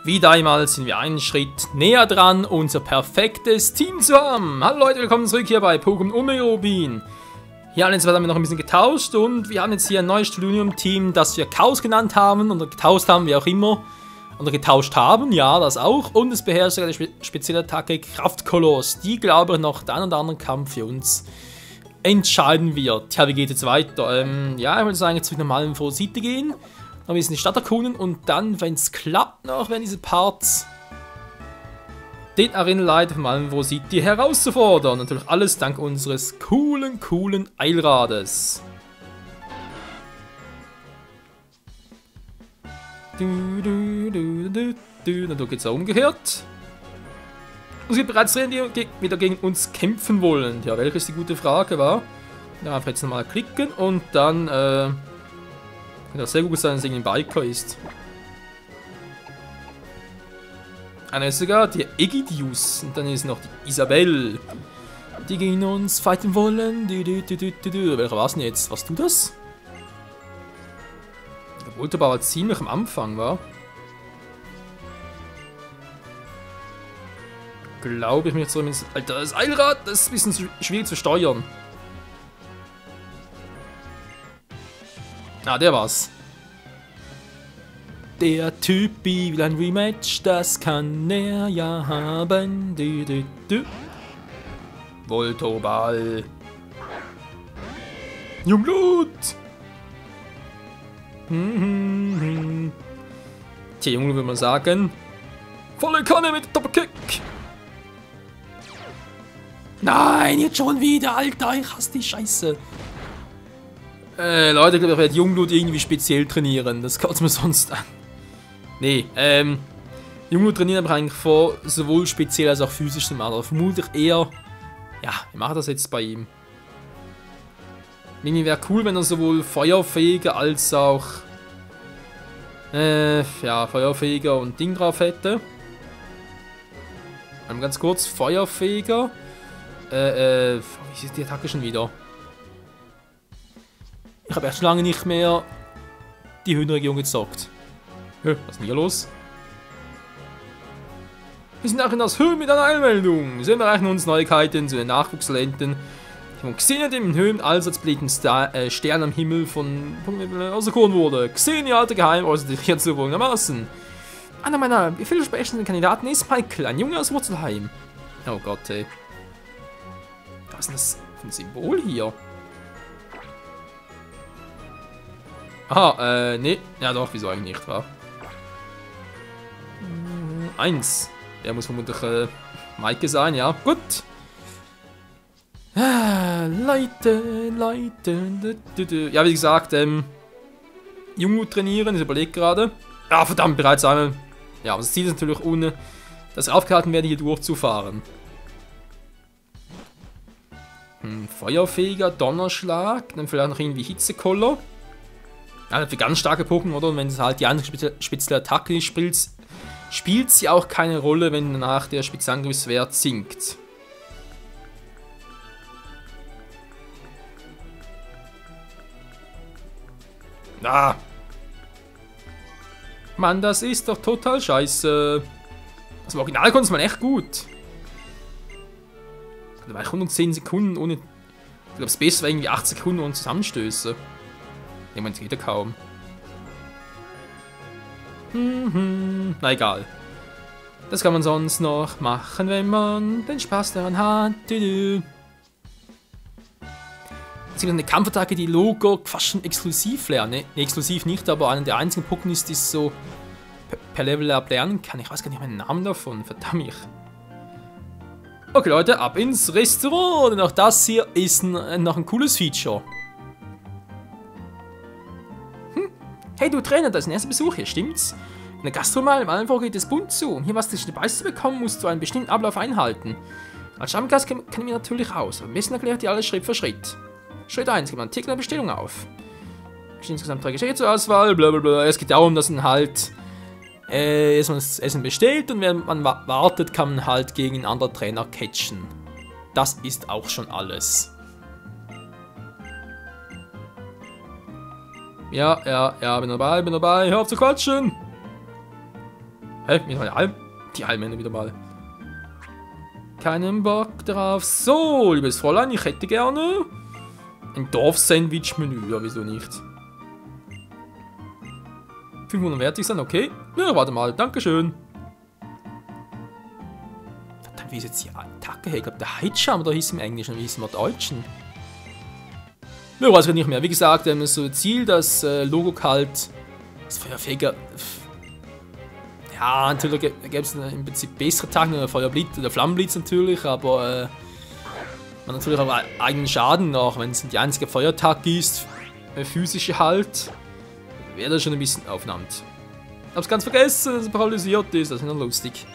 Wieder einmal sind wir einen Schritt näher dran, unser perfektes Team zu haben. Hallo Leute, willkommen zurück hier bei Pokémon Omega Rubin. Hier haben wir noch ein bisschen getauscht und wir haben jetzt hier ein neues Stellunium-Team, das wir Chaos genannt haben oder getauscht haben, wie auch immer. Oder getauscht haben, ja, das auch. Und es beherrscht sogar die spezielle Attacke Kraftkoloss, die, glaube ich, noch den einen oder anderen Kampf für uns entscheiden wird. Ja, wie geht jetzt weiter? Ja, ich würde sagen, jetzt zur normalen Seite gehen. Noch ein bisschen die Stadt erkunden und dann, wenn es klappt, noch werden diese Parts den Arenaleiter von Malmö City herauszufordern. Natürlich alles dank unseres coolen Eilrades. Da geht's auch umgekehrt. Es gibt bereits Rennen, die wieder gegen uns kämpfen wollen. Ja, welche ist die gute Frage, war? Ja, einfach jetzt nochmal klicken und dann, könnte auch sehr gut sein, dass es irgendein Biker ist. Einer ist sogar der Egidius und dann ist noch die Isabelle, die gegen uns fighten wollen. Welcher war es denn jetzt? Warst du das? Der wollte aber ziemlich am Anfang, war? Glaube ich mich zumindest. Alter, das Eilrad, das ist ein bisschen schwierig zu steuern. Ah, der war's. Der Typi will ein Rematch, das kann er ja haben. Voltoball. Jungblut! Tja, Jungblut würde man sagen. Volle Kanne mit Doppelkick! Nein, jetzt schon wieder, Alter, ich hasse die Scheiße. Leute, ich glaube, ich werde Jungblut irgendwie speziell trainieren. Das kommt mir sonst an. Nee, Jungblut trainieren habe ich eigentlich vor, sowohl speziell als auch physisch zu machen. Aber vermutlich eher, ja, ich mache das jetzt bei ihm. Irgendwie wäre cool, wenn er sowohl Feuerfähiger als auch, ja, Feuerfähiger und Ding drauf hätte. Ganz kurz, Feuerfähiger. Wie ist die Attacke schon wieder? Ich habe erst lange nicht mehr die Höhenregion gezockt. Was ist denn hier los? Wir sind auch in das Höhen mit einer Eilmeldung. So erreichen uns Neuigkeiten zu den Nachwuchstalenten. Von Xenia, dem Höhenallseits blicken Stern am Himmel von auserkoren wurde. Xenia, alter Geheim, äußerte sich hierzu folgendermaßen. Einer meiner vielversprechenden Kandidaten ist Michael, ein Junge aus Wurzelheim. Oh Gott, ey. Was ist denn das für ein Symbol hier? Aha, nee. Ja doch, wieso eigentlich nicht, wa? 1. Der muss vermutlich Maike sein, ja. Gut. Leute. Ja, wie gesagt, Jungblut trainieren, ich überlege gerade. Ja, verdammt, bereits einmal. Ja, aber das Ziel ist natürlich ohne, dass wir aufgehalten werden, hier durchzufahren. Feuerfähiger, Donnerschlag, dann vielleicht noch irgendwie Hitzekoller. Ja, für ganz starke Pokémon, oder? Und wenn es halt die andere spezielle Attacke ist, spielt sie auch keine Rolle, wenn danach der Spezialangriffswert sinkt. Ah! Mann, das ist doch total scheiße. Das Original konnte man echt gut. Da war ich 110 Sekunden ohne. Ich glaube, das Beste war irgendwie 8 Sekunden ohne Zusammenstöße. Ich meine, geht ja kaum. Na egal. Das kann man sonst noch machen, wenn man den Spaß daran hat. Es gibt eine Kampfattacke, die Logo fast schon exklusiv lernen. Ne, exklusiv nicht, aber einer der einzigen Pokémon ist, die so per Level up lernen kann. Ich weiß gar nicht meinen Namen davon, verdammt mich. Okay Leute, ab ins Restaurant. Und auch das hier ist noch ein cooles Feature. Hey du Trainer, das ist ein erster Besuch hier, stimmt's? In der Gastronomie im Allenvor geht es bunt zu. Hier was dich dabei zu bekommen, musst du einen bestimmten Ablauf einhalten. Als Stammgast kenne ich mich natürlich aus, aber am besten erklärt dir alles Schritt für Schritt. Schritt 1, gib einen Artikel der Bestellung auf. Insgesamt 3 Geschenke zur Auswahl, blablabla. Es geht darum, dass man halt erstmal das Essen bestellt und wenn man wartet, kann man halt gegen einen anderen Trainer catchen. Das ist auch schon alles. Ja, bin dabei, hör auf zu quatschen. Hä? Die Allmänner wieder mal. Keinen Bock drauf. So, liebes Fräulein, ich hätte gerne ein Dorf-Sandwich-Menü. Ja, wieso nicht? 500 wertig sein, okay. Ja, warte mal, dankeschön. Verdammt, wie ist jetzt die Attacke her? Ich glaube, der Heidscham, da hieß im Englischen, wie hieß im Deutschen? Ja, weiß ich nicht mehr. Wie gesagt, so Ziel, das Logo halt, das Feuerfeger. Ja, natürlich gäbe es im Prinzip bessere Attacken, Feuerblitz oder Flammenblitz natürlich, aber man natürlich auch eigenen Schaden nach, wenn es die einzige Feuerattacke ist, physische halt, wäre das schon ein bisschen aufnahmt. Hab's ganz vergessen, dass es paralysiert ist, das ist noch lustig.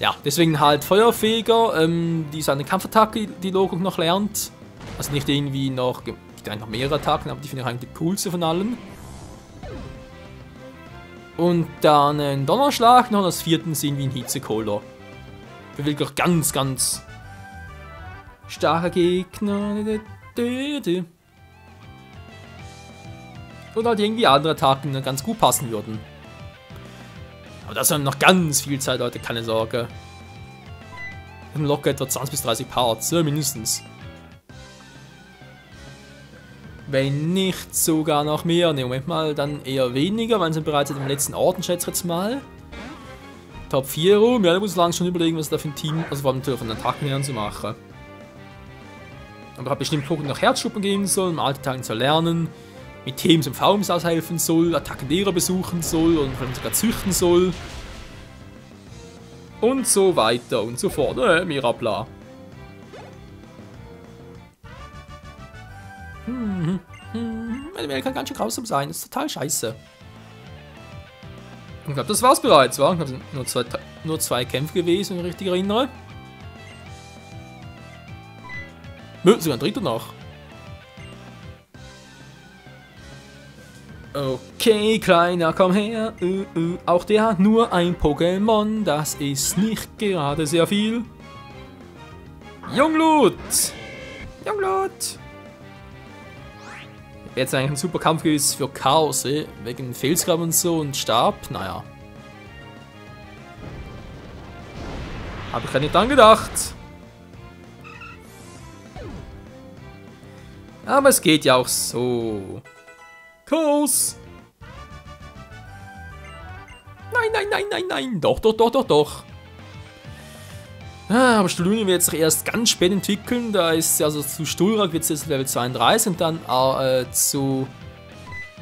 Ja, deswegen halt Feuerfeger, die seine Kampfattacke, die Logo noch lernt. Also nicht irgendwie noch, gibt eigentlich noch mehrere Attacken, aber die finde ich eigentlich die coolste von allen. Und dann ein Donnerschlag, noch als vierten sehen wie ein Hitzekoller. Für wirklich ganz, ganz starker Gegner. Und halt irgendwie andere Attacken die ganz gut passen würden. Aber das haben noch ganz viel Zeit, Leute, keine Sorge. Wir haben locker etwa 20 bis 30 Parts, mindestens. Wenn nicht sogar noch mehr. Ne, Moment mal, dann eher weniger, weil sie bereits im letzten Orden, schätze ich jetzt mal. Top 4 rum. Ja, da muss ich langsam schon überlegen, was da für ein Team, also vor allem natürlich von Attacken her zu machen. Aber hat bestimmt Pokémon noch Herzschuppen geben soll, um alte Attacken zu lernen, mit Teams und VMs aushelfen soll, Attackenlehrer besuchen soll und vor allem sogar züchten soll. Und so weiter und so fort. Mirabla. Meine Welt kann ganz schön grausam sein, das ist total scheiße. Ich glaube, das war's bereits, war? Ich glaube, es sind nur zwei Kämpfe gewesen, wenn ich richtig erinnere. Sogar ein dritter noch. Okay, Kleiner, komm her. Auch der hat nur ein Pokémon, das ist nicht gerade sehr viel. Jungblut! Jungblut! Jetzt eigentlich ein super Kampf gewesen für Chaos, wegen Felsgraben und so und Stab, naja. Habe ich ja nicht dran gedacht. Aber es geht ja auch so. Chaos! Nein, nein, nein, nein, nein, doch, doch, doch, doch, doch. Aber Stoluni wird sich erst ganz spät entwickeln. Da ist also zu Stolrak wird es jetzt Level 32 und dann zu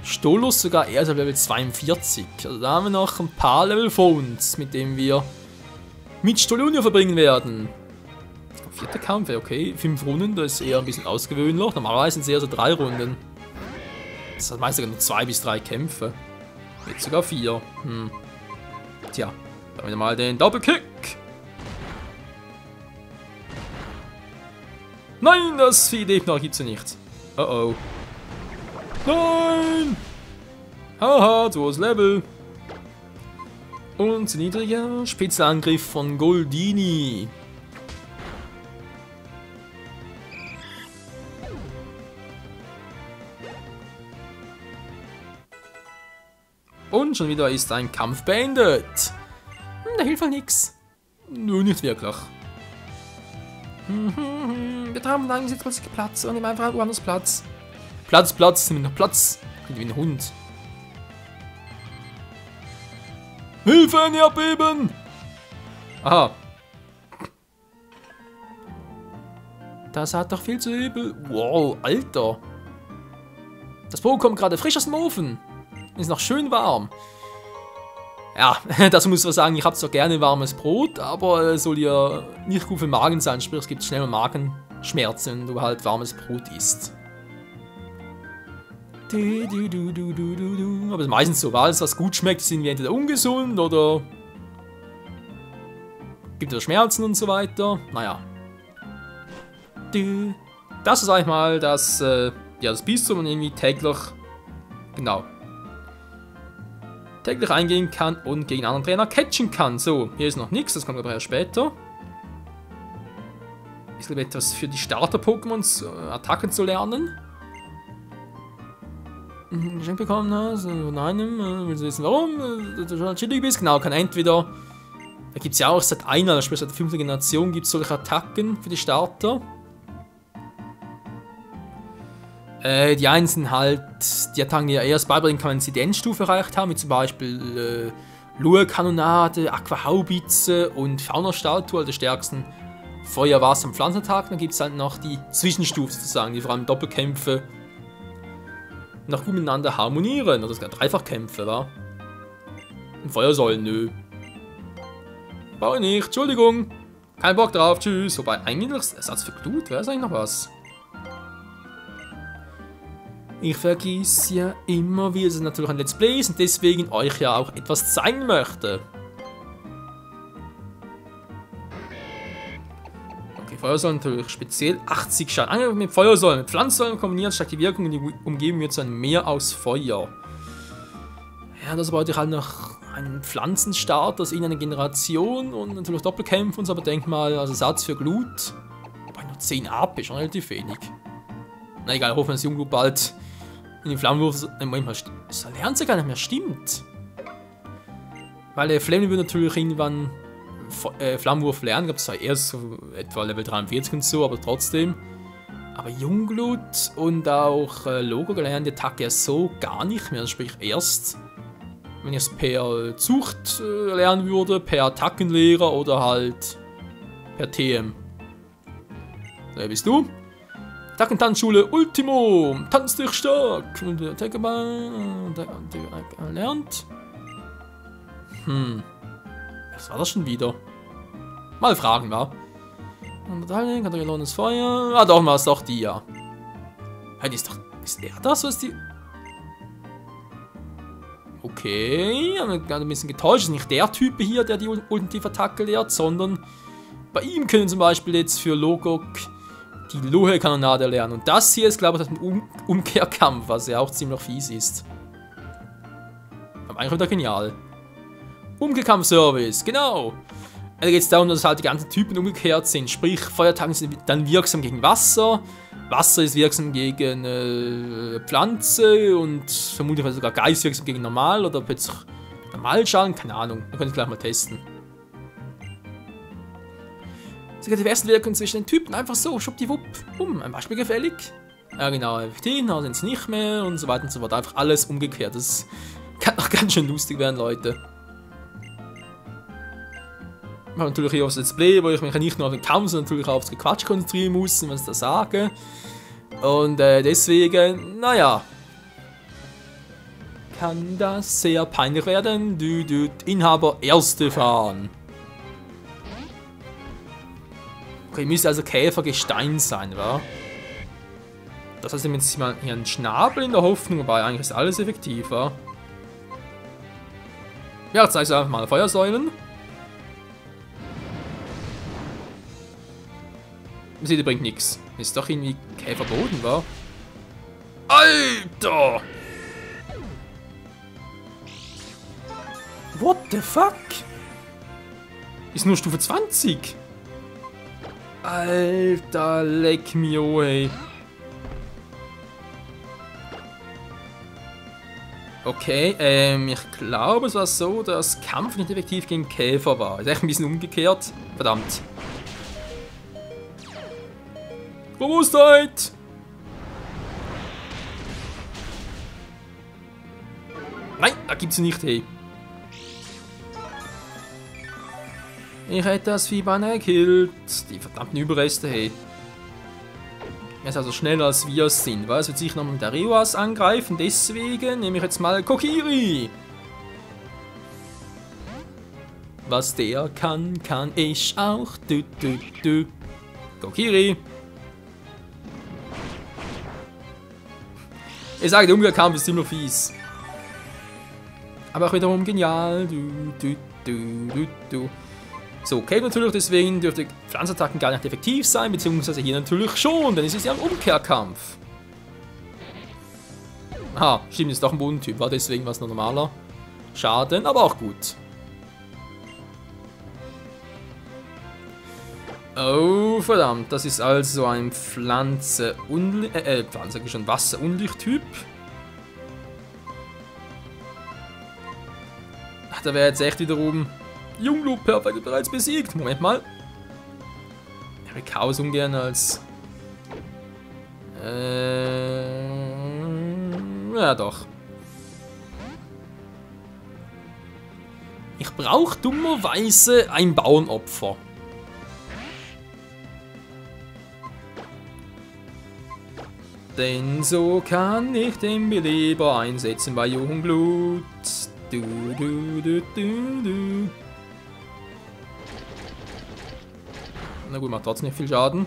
Stolos sogar erst Level 42. Also da haben wir noch ein paar Level vor uns, mit denen wir mit Stoluni verbringen werden. Vierter Kampf, okay. 5 Runden, das ist eher ein bisschen ausgewöhnlich. Normalerweise sind es eher so 3 Runden. Das hat meistens nur 2 bis 3 Kämpfe. Jetzt sogar 4. Tja, dann wieder mal den Doppelkick. Nein, das Vieh lebt noch, gibt's ja nicht. Oh oh. Nein! Haha, 2 Level. Und niedriger Spezialangriff von Goldini. Und schon wieder ist ein Kampf beendet. Da hilft halt nichts. Nur nicht wirklich. Wir haben dann jetzt plötzlich Platz und nehmen einfach woanders Platz. Platz, nimm noch Platz. Wie ein Hund. Hilfe, nicht abbeben! Aha. Das hat doch viel zu übel. Wow, Alter. Das Brot kommt gerade frisch aus dem Ofen. Ist noch schön warm. Ja, dazu muss ich sagen, ich habe zwar gerne warmes Brot, aber soll ja nicht gut für den Magen sein, sprich es gibt schnell Magenschmerzen, wenn du halt warmes Brot isst. Aber es ist meistens so, weil alles was gut schmeckt, sind wir entweder ungesund oder gibt es Schmerzen und so weiter. Naja. Das ist eigentlich mal das, ja, das Bistum und irgendwie täglich, genau, täglich eingehen kann und gegen einen anderen Trainer catchen kann. So, hier ist noch nichts, das kommt aber erst später. Ich glaube etwas für die Starter-Pokémons, Attacken zu lernen. Geschenk bekommen hast, von einem, willst du wissen warum, du chillig bist? Genau, kann entweder, da gibt es ja auch seit einer, sprich seit der 5. Generation, gibt es solche Attacken für die Starter. Die einen sind halt, die Attacken, die ja erst beibringen kann, wenn sie die Endstufe erreicht haben, wie zum Beispiel Lua-Kanonade, Aquahaubitze und Fauna-Statue, also die stärksten Feuer-, Wasser- und Pflanzenattacken. Dann gibt es halt noch die Zwischenstufe sozusagen, die vor allem Doppelkämpfe noch gut miteinander harmonieren, oder sogar Dreifachkämpfe, wa? Und Feuersäulen, nö. Brauche ich nicht, Entschuldigung. Kein Bock drauf, tschüss. Wobei, eigentlich Ersatz für Glut, wäre es eigentlich noch was? Ich vergiss ja immer, wie es natürlich ein Let's Play ist und deswegen euch ja auch etwas zeigen möchte. Okay, Feuersäulen natürlich speziell 80 Schaden. Angriff mit Feuersäulen, mit Pflanzensäulen kombiniert, steigt die Wirkung und die Umgebung wird zu einem Meer aus Feuer. Ja, das wollte ich halt noch einen Pflanzenstarter aus irgendeiner Generation und natürlich Doppelkämpfe und so, aber denk mal, als Ersatz für Glut. Wobei nur 10 AP ist schon relativ wenig. Na egal, hoffen wir, dass Jungglut bald in den Flammenwurf manchmal lernt sie gar nicht mehr, stimmt. Weil der Flammen wird natürlich irgendwann Flammenwurf lernen, gab es zwar erst so etwa Level 43 und so, aber trotzdem. Aber Jungglut und auch Logo gelernt die Attacke ja so gar nicht mehr, sprich erst, wenn ich es per Zucht lernen würde, per Attackenlehrer oder halt per TM. Wer bist du? Attackentanzschule Ultimo! Tanz dich stark! Und der Attackerball lernt. Was war das schon wieder? Mal fragen, wa? Katalones Feuer. Ah, doch, war es doch die, ja. Hey, die ist doch. Ist er das, was die. Okay, haben wir gerade ein bisschen getäuscht. Ist nicht der Typ hier, der die ultimative Attacke lehrt, sondern bei ihm können zum Beispiel jetzt für Logok die Lohe-Kanonade lernen. Und das hier ist, glaube ich, ein Umkehrkampf, was ja auch ziemlich fies ist. Aber eigentlich wieder genial. Umkehrkampf-Service, genau. Da geht es darum, dass halt die ganzen Typen umgekehrt sind. Sprich, Feuerattacken sind dann wirksam gegen Wasser. Wasser ist wirksam gegen Pflanze und vermutlich sogar Geist wirksam gegen Normal oder plötzlich Normalschaden, keine Ahnung. Wir können es gleich mal testen. Sogar die Wechselwirkung zwischen den Typen, einfach so, schwuppdiwupp, ein Beispiel gefällig. Ja genau, effektiv, dann sind es nicht mehr und so weiter und so fort. Einfach alles umgekehrt. Das kann auch ganz schön lustig werden, Leute. Ich habe natürlich hier aufs Let's Play, wo ich mich nicht nur auf den Kampf, sondern natürlich auch aufs Gequatsch konzentrieren muss, was ich da sage. Und deswegen, naja. Kann das sehr peinlich werden. Inhaber erste fahren. Okay, müsste also Käfergestein sein, wa? Das heißt, jetzt mal hier einen Schnabel in der Hoffnung, wobei eigentlich ist alles effektiv, wa? Ja, zeige ich einfach mal Feuersäulen. Man sieht, bringt nichts. Ist doch irgendwie Käferboden, wa? Alter! What the fuck? Ist nur Stufe 20. Alter, leck mir, oh, ey. Okay, ich glaube, es war so, dass Kampf nicht effektiv gegen Käfer war. Ist echt ein bisschen umgekehrt. Verdammt. Robustheit! Nein, da gibt's sie nicht, hey. Ich hätte das Vieh beinahe gekillt. Die verdammten Überreste, hey. Er ist also schneller als wir es sind, weil es wird sich noch mit der Rewas angreifen. Deswegen nehme ich jetzt mal Kokiri. Was der kann, kann ich auch. Kokiri. Ich sage, der Umkehrkampf ist ziemlich fies. Aber auch wiederum genial. So, Cave natürlich, deswegen dürfte Pflanzattacken gar nicht effektiv sein, beziehungsweise hier natürlich schon, denn es ist ja ein Umkehrkampf. Aha, stimmt, ist doch ein Bodentyp, war deswegen was normaler Schaden, aber auch gut. Oh, verdammt, das ist also ein Wasser- und Lichttyp. dachte, er wäre jetzt echt wiederum Junglu perfekt bereits besiegt. Moment mal. Ich will Chaos ungern als... ja doch. Ich brauche dummerweise ein Bauernopfer. Denn so kann ich den Beleber einsetzen bei Jungblut. Du. Na gut, macht trotzdem nicht viel Schaden.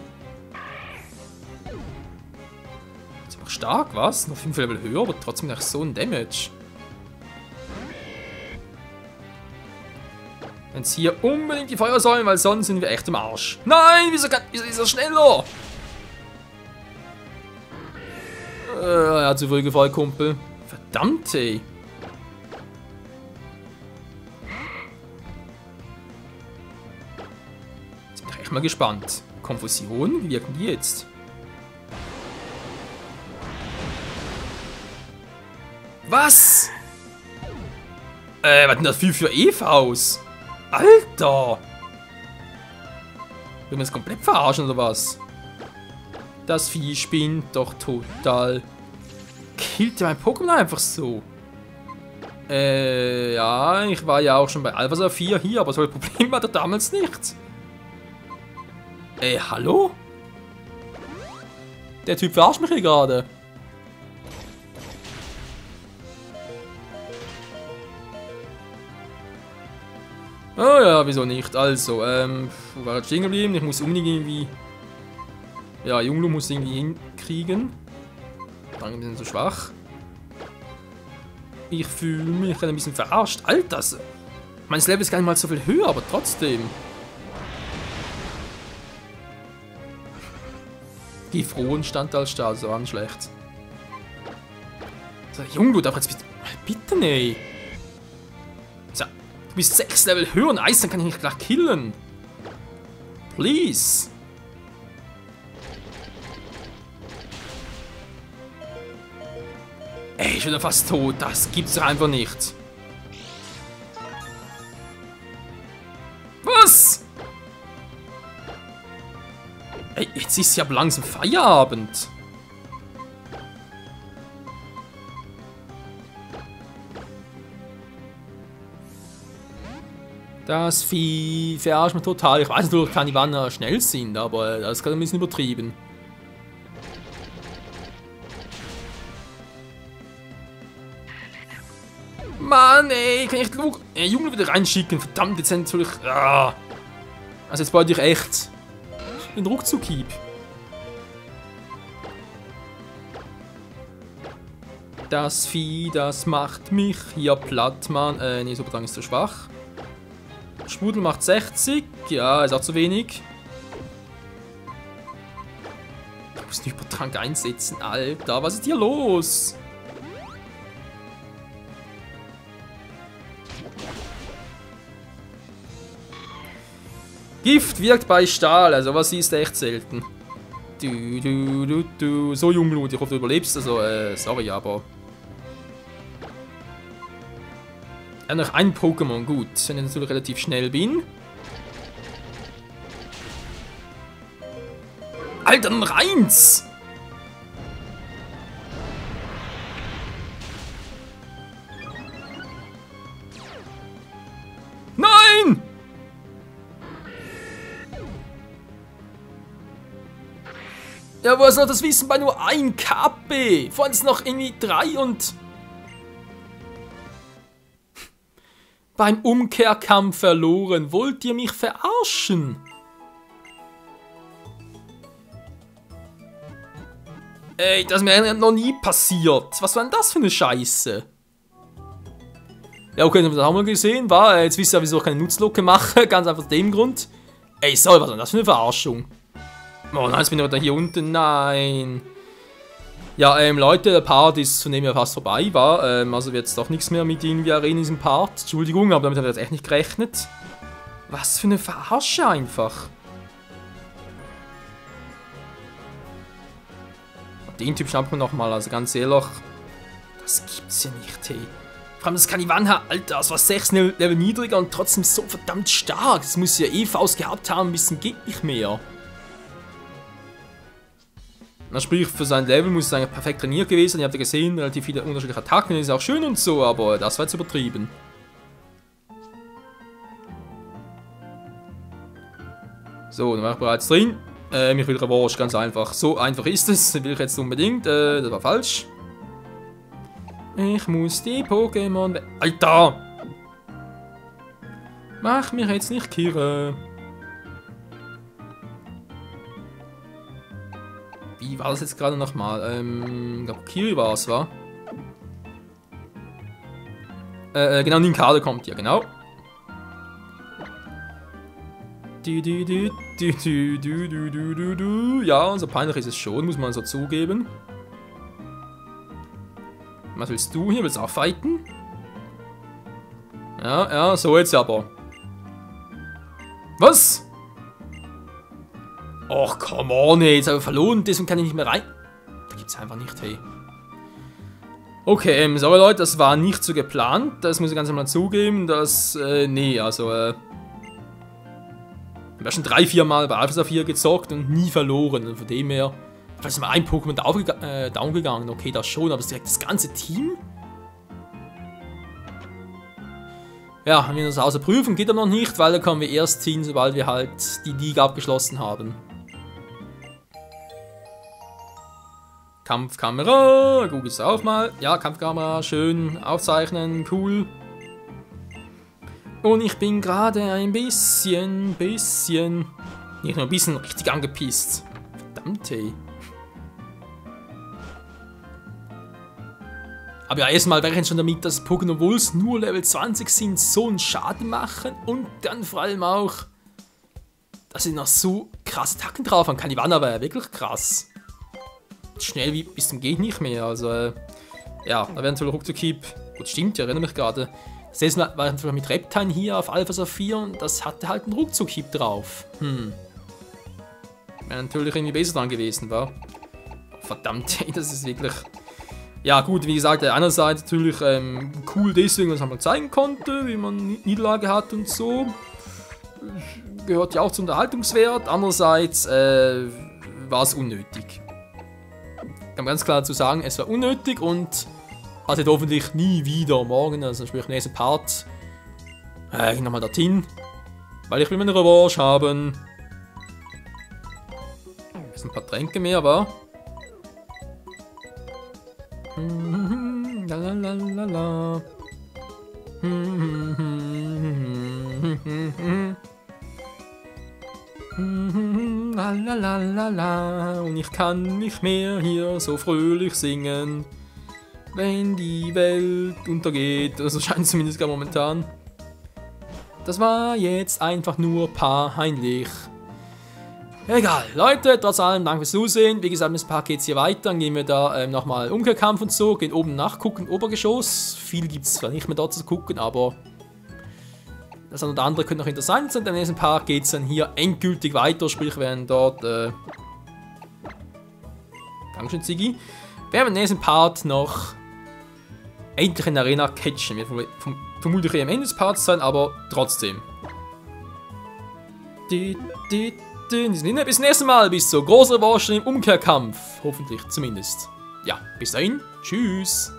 Ist einfach stark, was? Noch 5 Level höher, aber trotzdem noch so ein Damage. Jetzt hier unbedingt die Feuersäulen, weil sonst sind wir echt im Arsch. Nein, wieso ist er schneller? Er hat zu früh gefallen, Kumpel. Verdammt, ey. Jetzt bin ich echt mal gespannt. Konfusion? Wie wirken die jetzt? Was? Was denn das für EVs? Alter! Will man das komplett verarschen oder was? Das Vieh spinnt doch total. Killt mein Pokémon einfach so? Ja, ich war ja auch schon bei Alpha Saphir hier, aber so ein Problem war da damals nicht. Hallo? Der Typ verarscht mich hier gerade. Oh ja, wieso nicht? Also, wo war jetzt stehen geblieben? Ich muss unbedingt irgendwie... Ja, Junglu muss irgendwie hinkriegen. Dann ein bisschen zu schwach. Ich fühle mich ein bisschen verarscht. Alter, mein Level ist gar nicht mal so viel höher, aber trotzdem. Die Frohen stand als Stahl, so an schlecht. So, Junglu, darf jetzt bitte nee. So, du bist 6 Level höher und Eis, dann kann ich nicht gleich killen. Please. Ey, ich bin ja fast tot. Das gibt's doch einfach nicht. Was? Ey, jetzt ist ja langsam Feierabend. Das Vieh verarscht mich total. Ich weiß natürlich, kann die Wanner schnell sind, aber das ist gerade ein bisschen übertrieben. Mann, ey, kann ich die Jungen wieder reinschicken? Verdammt, jetzt sind natürlich... Ah. Also jetzt wollte ich echt den Ruckzuck-Hieb. Das Vieh, das macht mich hier platt, Mann. Nee, Superdrang ist zu schwach. Sprudel macht 60. Ja, ist auch zu wenig. Ich muss den Überdrang einsetzen, Alter. Was ist hier los? Gift wirkt bei Stahl, also was ist echt selten. So Jungblut, ich hoffe du überlebst, also sorry, aber... Ja, noch ein Pokémon, gut, wenn ich natürlich relativ schnell bin. Alter, noch eins! Nein! Ja, woher soll das wissen bei nur 1 KP? Vorhin ist noch irgendwie 3 und... Beim Umkehrkampf verloren. Wollt ihr mich verarschen? Ey, das ist mir noch nie passiert. Was war denn das für eine Scheiße? Ja, okay, das haben wir gesehen. War, jetzt wisst ihr, wieso ich keine Nutzlocke mache. Ganz einfach aus dem Grund. Ey, sorry, was war denn das für eine Verarschung? Oh nein, jetzt bin ich wieder hier unten. Nein. Ja, Leute, der Part ist von dem ja fast vorbei war. Also wird es doch nichts mehr mit irgendwie Arena in diesem Part. Entschuldigung, aber damit habe ich jetzt echt nicht gerechnet. Was für eine Verarsche einfach. Den Typ schnappen wir nochmal, also ganz ehrlich. Das gibt's ja nicht, hey. Vor allem das Kaniwanha, Alter, das war 6 Level niedriger und trotzdem so verdammt stark. Das muss ja eh Faust gehabt haben, bis zum geht nicht mehr. Na, sprich, für sein Level muss es eigentlich perfekt trainiert gewesen sein. Ihr habt ja gesehen, relativ viele unterschiedliche Attacken, das ist auch schön und so, aber das war jetzt übertrieben. So, dann war ich bereits drin. Ich will Revanche, ganz einfach. So einfach ist es, will ich jetzt unbedingt. Das war falsch. Ich muss die Pokémon... Alter! Mach mich jetzt nicht kirre. Wie war das jetzt gerade nochmal? Ich glaube, Kiri war es, wa? Genau, Ninkado kommt hier, genau. Ja, so peinlich ist es schon, muss man so zugeben. Was willst du hier? Willst du auch fighten? Ja, so jetzt aber. Was? Och, come on, ey, jetzt habe ich verloren, deswegen kann ich nicht mehr rein. Da gibt's einfach nicht, hey. Okay, sorry Leute, das war nicht so geplant. Das muss ich ganz normal zugeben, dass, nee, also, ich habe schon 3-4 Mal bei Alpha Saphir gezockt und nie verloren. Und von dem her, vielleicht ist mal ein Pokémon down gegangen. Okay, das schon, aber ist direkt das ganze Team? Ja, wenn wir das außer Prüfung geht er noch nicht, weil da können wir erst ziehen, sobald wir halt die Liga abgeschlossen haben. Kampfkamera, google es auch mal. Ja, Kampfkamera, schön aufzeichnen, cool. Und ich bin gerade ein bisschen, nicht nur ein bisschen, richtig angepisst. Verdammt, ey. Aber ja, erstmal wäre ich schon damit, dass Pokémon Wolves nur Level 20 sind, so einen Schaden machen und dann vor allem auch, dass sie noch so krasse Attacken drauf haben. Kaniwanha war ja wirklich krass. Schnell wie bis zum geht nicht mehr, also ja, da werden natürlich Ruckzuckieb, gut stimmt, ich erinnere mich gerade. Das letzte Mal war ich natürlich mit Reptile hier auf Alpha Saphir und das hatte halt einen Ruckzuckieb drauf. Wäre natürlich irgendwie besser dran gewesen, war. Verdammt, das ist wirklich... Ja gut, wie gesagt, einerseits natürlich cool deswegen, was man zeigen konnte, wie man Niederlage hat und so. Gehört ja auch zum Unterhaltungswert. Andererseits war es unnötig. Ich kann ganz klar dazu sagen, es war unnötig und wartet hoffentlich nie wieder morgen, also sprich nächsten Part. Ich nochmal dorthin, weil ich will meine Revanche haben. Es sind ein paar Tränke mehr, aber... Lalalala. Lalalala. Und ich kann nicht mehr hier so fröhlich singen, wenn die Welt untergeht. Also scheint es zumindest gar momentan. Das war jetzt einfach nur peinlich. Egal, Leute, trotz allem, danke fürs Zusehen. Wie gesagt, mit dem Part geht es hier weiter. Dann gehen wir da nochmal Umkehrkampf und so. Gehen oben nachgucken, Obergeschoss. Viel gibt es zwar nicht mehr dort zu gucken, aber das eine oder andere könnte noch interessant sein. Im nächsten Part geht es dann hier endgültig weiter. Sprich, werden dort. Dankeschön, Ziggy. Werden wir im nächsten Part noch endlich in der Arena catchen. Wir vermutlich am Ende des Parts sein, aber trotzdem. In diesem Sinne, bis zum nächsten Mal, bis zur großen Revanche im Umkehrkampf. Hoffentlich zumindest. Ja, bis dahin, tschüss.